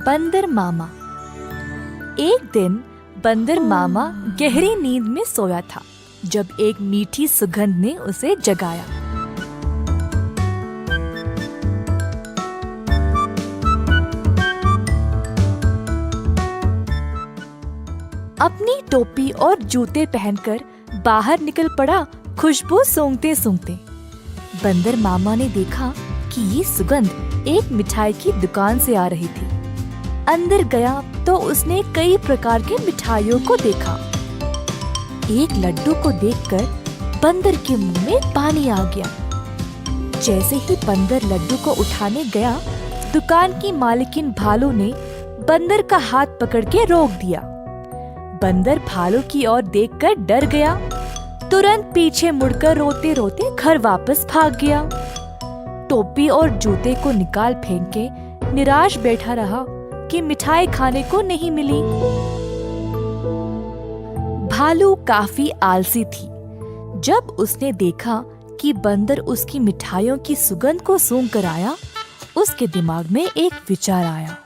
बंदर मामा। एक दिन बंदर मामा गहरी नींद में सोया था जब एक मीठी सुगंध ने उसे जगाया। अपनी टोपी और जूते पहनकर बाहर निकल पड़ा खुशबू सूंघते सूंघते। बंदर मामा ने देखा कि ये सुगंध एक मिठाई की दुकान से आ रही थी। अंदर गया तो उसने कई प्रकार के मिठाइयों को देखा। एक लड्डू को देखकर बंदर के मुंह में पानी आ गया। जैसे ही बंदर लड्डू को उठाने गया, दुकान की मालकिन भालू ने बंदर का हाथ पकड़ के रोक दिया। बंदर भालू की ओर देखकर डर गया। तुरंत पीछे मुड़कर रोते रोते घर वापस भाग गया। टोपी और जूते को निकाल फेंक के निराश बैठा रहा कि मिठाई खाने को नहीं मिली। भालू काफी आलसी थी। जब उसने देखा कि बंदर उसकी मिठाइयों की सुगंध को सूंघ कर आया, उसके दिमाग में एक विचार आया।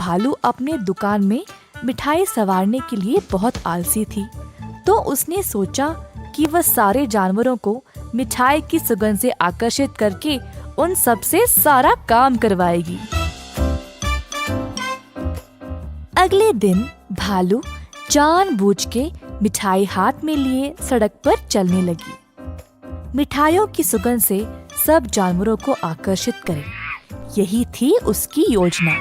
भालू अपने दुकान में मिठाई संवारने के लिए बहुत आलसी थी, तो उसने सोचा कि वह सारे जानवरों को मिठाई की सुगंध से आकर्षित करके उन सब से सारा काम करवाएगी। अगले दिन भालू जानबूझ के मिठाई हाथ में लिए सड़क पर चलने लगी। मिठाइयों की सुगंध से सब जानवरों को आकर्षित करे, यही थी उसकी योजना।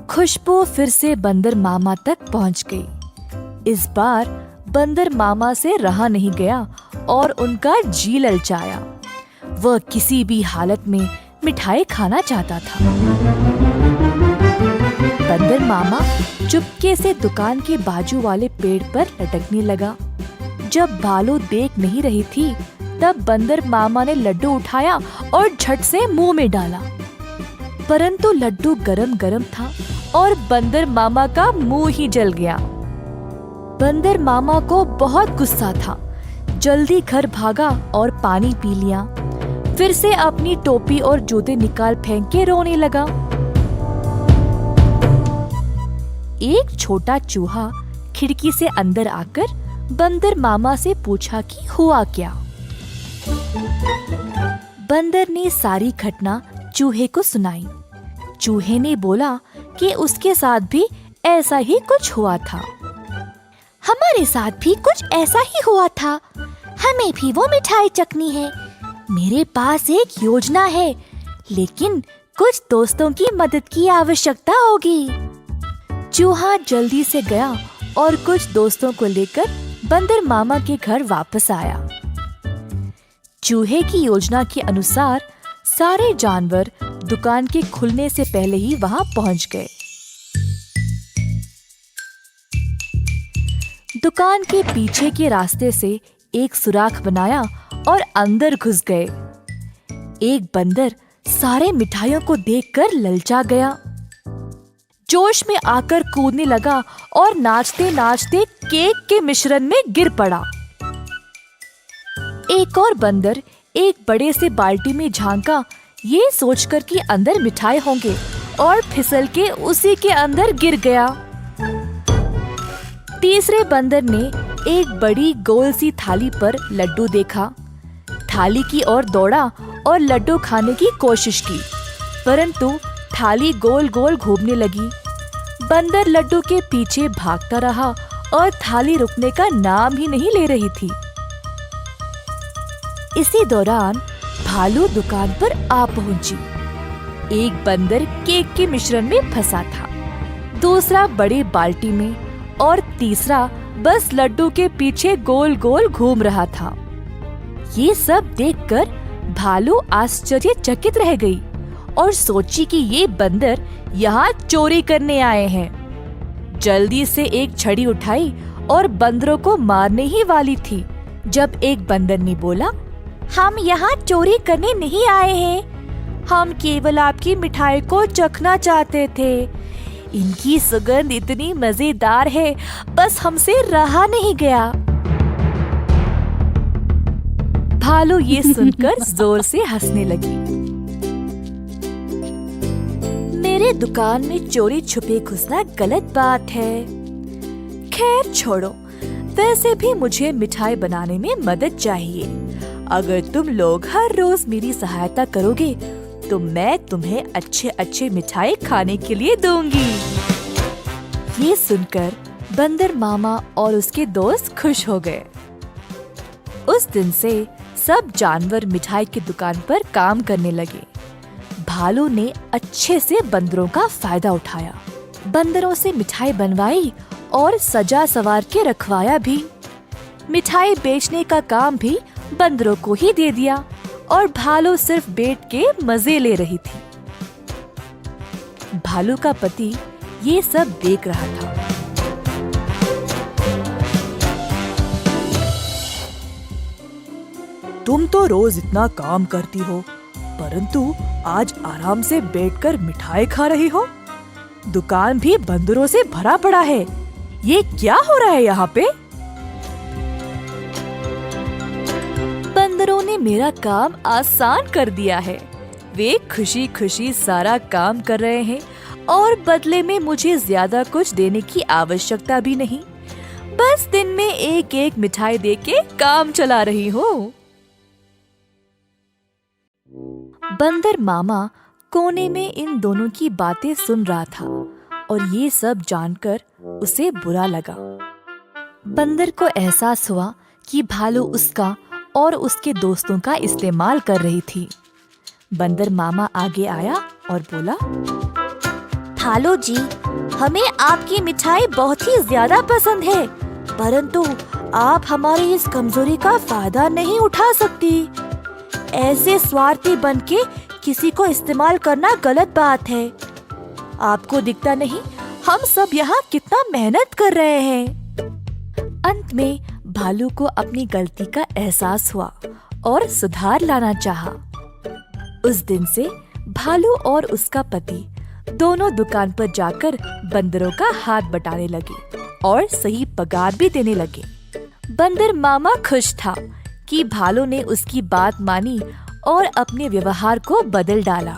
खुशबू फिर से बंदर मामा तक पहुंच गई। इस बार बंदर मामा से रहा नहीं गया और उनका जी ललचाया। वह किसी भी हालत में मिठाई खाना चाहता था। बंदर मामा चुपके से दुकान के बाजू वाले पेड़ पर लटकने लगा। जब भालू देख नहीं रही थी, तब बंदर मामा ने लड्डू उठाया और झट से मुंह में डाला। परंतु लड्डू गरम गरम था और बंदर मामा का मुंह ही जल गया। बंदर मामा को बहुत गुस्सा था। जल्दी घर भागा और पानी पी लिया। फिर से अपनी टोपी और जूते निकाल फेंक के रोने लगा। एक छोटा चूहा खिड़की से अंदर आकर बंदर मामा से पूछा कि हुआ क्या। बंदर ने सारी घटना चूहे को सुनाई। चूहे ने बोला कि उसके साथ भी ऐसा ही कुछ हुआ था। हमारे साथ भी कुछ ऐसा ही हुआ था। हमें भी वो मिठाई चखनी है। मेरे पास एक योजना है, लेकिन कुछ दोस्तों की मदद की आवश्यकता होगी। चूहा जल्दी से गया और कुछ दोस्तों को लेकर बंदर मामा के घर वापस आया। चूहे की योजना के अनुसार सारे जानवर दुकान के खुलने से पहले ही वहां पहुंच गए। दुकान के पीछे के रास्ते से एक सुराख बनाया और अंदर घुस गए। एक बंदर सारे मिठाइयों को देखकर ललचा गया। जोश में आकर कूदने लगा और नाचते नाचते केक के मिश्रण में गिर पड़ा। एक और बंदर एक बड़े से बाल्टी में झांका, ये सोचकर कि अंदर मिठाई होंगे, और फिसल के उसी के अंदर गिर गया। तीसरे बंदर ने एक बड़ी गोल सी थाली पर लड्डू देखा। थाली की ओर दौड़ा और लड्डू खाने की कोशिश की, परंतु थाली गोल गोल घूमने लगी। बंदर लड्डू के पीछे भागता रहा और थाली रुकने का नाम ही नहीं ले रही थी। इसी दौरान भालू दुकान पर आ पहुंची। एक बंदर केक के मिश्रण में फंसा था, दूसरा बड़ी बाल्टी में और तीसरा बस लड्डू के पीछे गोल गोल घूम रहा था। ये सब देखकर भालू आश्चर्यचकित रह गई और सोची कि ये बंदर यहाँ चोरी करने आए हैं। जल्दी से एक छड़ी उठाई और बंदरों को मारने ही वाली थी, जब एक बंदर ने बोला, हम यहाँ चोरी करने नहीं आए हैं। हम केवल आपकी मिठाई को चखना चाहते थे। इनकी सुगंध इतनी मजेदार है, बस हमसे रहा नहीं गया। भालू ये सुनकर जोर से हंसने लगी। मेरे दुकान में चोरी छुपे घुसना गलत बात है। खैर छोड़ो, वैसे भी मुझे मिठाई बनाने में मदद चाहिए। अगर तुम लोग हर रोज मेरी सहायता करोगे तो मैं तुम्हें अच्छे अच्छे मिठाई खाने के लिए दूंगी। ये सुनकर बंदर मामा और उसके दोस्त खुश हो गए। उस दिन से सब जानवर मिठाई की दुकान पर काम करने लगे। भालू ने अच्छे से बंदरों का फायदा उठाया, बंदरों से मिठाई बनवाई और सजा सवार के रखवाया भी। मिठाई बेचने का काम भी बंदरों को ही दे दिया और भालू सिर्फ बैठ के मजे ले रही थी। भालू का पति ये सब देख रहा था। तुम तो रोज इतना काम करती हो, परंतु आज आराम से बैठकर मिठाई खा रही हो। दुकान भी बंदरों से भरा पड़ा है। ये क्या हो रहा है यहाँ पे? बंदरों ने मेरा काम आसान कर दिया है। वे खुशी खुशी सारा काम कर रहे हैं और बदले में मुझे ज्यादा कुछ देने की आवश्यकता भी नहीं। बस दिन में एक एक मिठाई देके काम चला रही हूँ। बंदर मामा कोने में इन दोनों की बातें सुन रहा था और ये सब जानकर उसे बुरा लगा। बंदर को एहसास हुआ कि भालू उसका और उसके दोस्तों का इस्तेमाल कर रही थी। बंदर मामा आगे आया और बोला, भालू जी, हमें आपकी मिठाई बहुत ही ज्यादा पसंद है, परंतु आप हमारी इस कमजोरी का फायदा नहीं उठा सकती। ऐसे स्वार्थी बनके किसी को इस्तेमाल करना गलत बात है। आपको दिखता नहीं हम सब यहाँ कितना मेहनत कर रहे हैं। अंत में भालू को अपनी गलती का एहसास हुआ और सुधार लाना चाहा। उस दिन से भालू और उसका पति दोनों दुकान पर जाकर बंदरों का हाथ बटाने लगे और सही पगार भी देने लगे। बंदर मामा खुश था कि भालू ने उसकी बात मानी और अपने व्यवहार को बदल डाला।